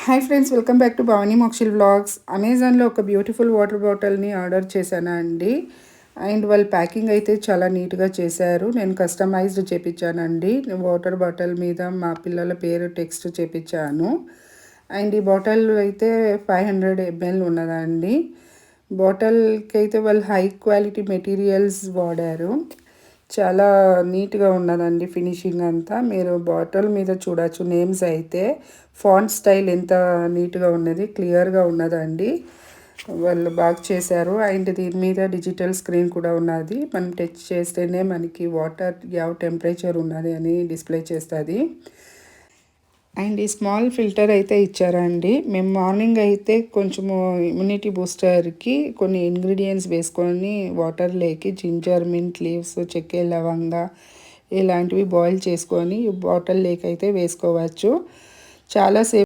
Hi friends, welcome back to Bhavani Mokshil vlogs. అమెజాన్లో ఒక beautiful water బాటిల్ని ఆర్డర్ చేశాను అండి. అండ్ వాళ్ళ ప్యాకింగ్ అయితే చాలా నీట్గా చేశారు. నేను కస్టమైజ్డ్ చేపించానండి. వాటర్ బాటిల్ మీద మా పిల్లల పేరు టెక్స్ట్ చేపించాను. అండ్ ఈ బాటిల్ అయితే 500 ml ఉన్నదండి. బాటిల్కి అయితే వాళ్ళు హై క్వాలిటీ మెటీరియల్స్ వాడారు. చాలా నీట్గా ఉన్నదండి ఫినిషింగ్ అంతా. మీరు బాటిల్ మీద చూడొచ్చు నేమ్స్ అయితే. ఫాంట్ స్టైల్ ఎంత నీట్గా ఉన్నది, క్లియర్గా ఉన్నదండి. వాళ్ళు బాగా చేశారు. అండ్ దీని మీద డిజిటల్ స్క్రీన్ కూడా ఉన్నది. మనం టచ్ చేస్తేనే మనకి వాటర్ ಯಾವ టెంపరేచర్ ఉన్నది అని డిస్ప్లే చేస్తుంది. అండ్ ఈ స్మాల్ ఫిల్టర్ అయితే ఇచ్చారండి. మేము మార్నింగ్ అయితే కొంచెము ఇమ్యూనిటీ బూస్టర్కి కొన్ని ఇంగ్రీడియంట్స్ వేసుకొని వాటర్లోకి జింజర్, మింట్ లీవ్స్, చెక్క లవంగా ఇలాంటివి బాయిల్ చేసుకొని బాటిల్లోకి అయితే వేసుకోవచ్చు. చాలాసేపు